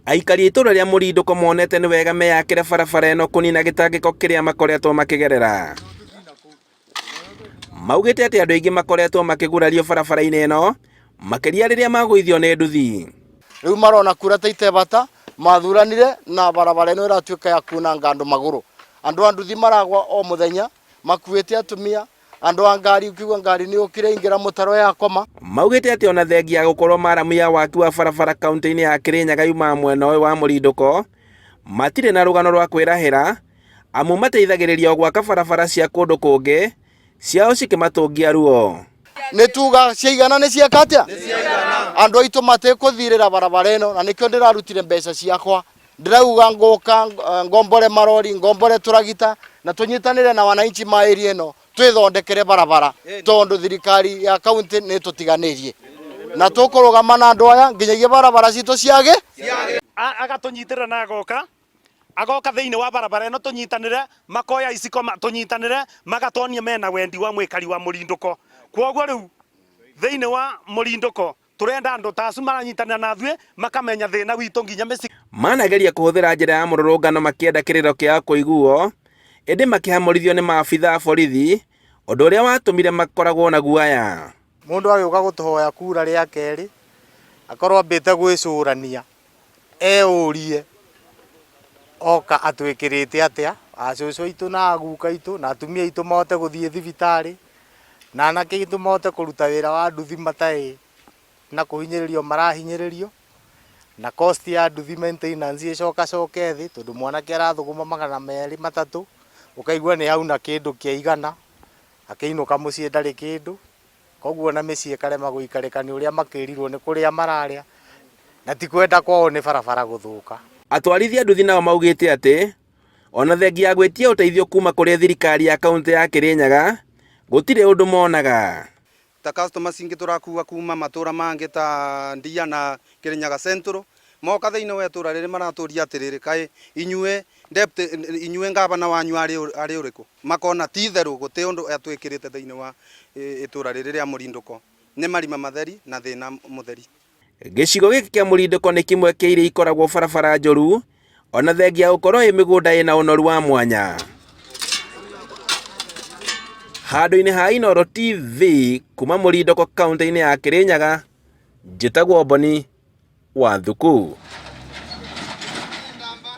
Aikari itũũra rĩa Murinduko monete nĩ wega meyakĩre barabara ĩno kũnina gĩtangĩko kĩrĩa makoretwo makĩgerera. Maugĩte atĩ andũ aingĩ makoretwo makĩgurario barabara-inĩ ĩno makĩria rĩrĩa magũithio nĩ nduthi. Rĩu marona kura ta itebata mathuranire na barabara ĩno ĩratuĩka ya kuunanga andũ magũrũ. Andũ a nduthi maragwa o mũthenya makuĩte atumia, andũ a ngari ukiuga ngari nĩ ũkire ingĩra mũtaro ya koma. Maugĩte atĩ ona thengia gũkorwo maramu ya waki wa barabara kaunti-inĩ ya Kirinyaga yuma mwena ũyũ wa Murinduko matirĩ na rũgano rwa kwĩrahĩra amu mateithagĩrĩria gwaka barabara cia kũndũ kũngĩ ciao cikĩmatũngia ruo. Nĩ tuga ciaigana nĩ cieka atĩa? Andũ aitũ matekũthirĩra barabara ĩno na nĩkĩo ndĩrarutire mbeca ciakwa. Ndĩrauga ngũka ngombore marori, ngombore turagita na tunyitanĩre na wananchi ma area ĩno twĩthondekere barabara tondũ thirikari ya kaunti nĩ tũtiganĩrie na tũkũrũgama na andũ aya nginyagia barabara citũ ciage agatunyitĩrĩra na agoka thĩinĩ wa barabara ĩno tunyitanĩre, makoya iciko tunyitanĩre, magatonia mena wendi wa mwĩkari wa Murinduko. Kwoguo rĩu thĩinĩ wa Murinduko turenda andũ tacu maranyitanĩra na thue makamenya thĩna witũ nginya mĩciĩ. Manageria kũhũthĩra njĩra ya mũrũrũngano makĩenda kĩrĩro kĩa kũiguo ĩndĩ makĩhamũrithio nĩ maabitha a borithi, ũndũ ũrĩa watũmire makoragwo na guaya. Mũndũ agĩũka gũtũhoya kura rĩa kerĩ akorwo ambĩte gwĩcũrania eyũrie oka atwĩkĩrĩte atĩa acũcũ aitũ na aguka aitũ na atumia aitũ mote gũthiĩ thibitarĩ na anake aitũ mote kũruta wĩra wa nduthi matarĩ na kũhinyĩrĩrio marahinyĩrĩrio na cost ya nduthi maintenance ĩcokacoke thĩ tondũ mwanake arathũgũma 200 300 ukaigua nĩ hauna kĩndũ kĩa 100 akĩinũka mũciĩ ndarĩ kĩndũ, koguo na mĩciĩ karema gũikarĩka nĩ ũrĩa makĩrirwo nĩ kũrĩa mararĩa na ti kwenda kwao nĩ barabara gũthũka. Atwarithia nduthi nao maugĩte atĩ ona thengia ya gwĩtia ũteithio kuma kũrĩ thirikari ya kaunti ya Kirinyaga gũtirĩ ũndũ monaga. Ta customers ingĩ tũrakua kuma matũra mangĩ ta Ndia na Kirinyaga Central moka thĩinĩ wa itũũra rĩrĩ maratũria atĩrĩrĩ kaĩ inyuĩ ngavana wanyu arĩ ũrĩkũ, makona ti therũ gũtĩ ũndũ atwĩkĩrĩte thĩinĩ wa itũũra rĩrĩ rĩa Murinduko nĩ marima matheri na thĩna mũtheri. Gĩcigo gĩkĩ kĩa Murinduko nĩ kĩmwe kĩa iria ikoragwo barabara njũru ona thengia gũkorwo ĩ mĩgũnda ĩna ũnoru wa mwanya. Handũ-inĩ ha Inooro TV kuma Murinduko kaunti-inĩ ya Kirinyaga, njĩtagwo Boni wa Thuku.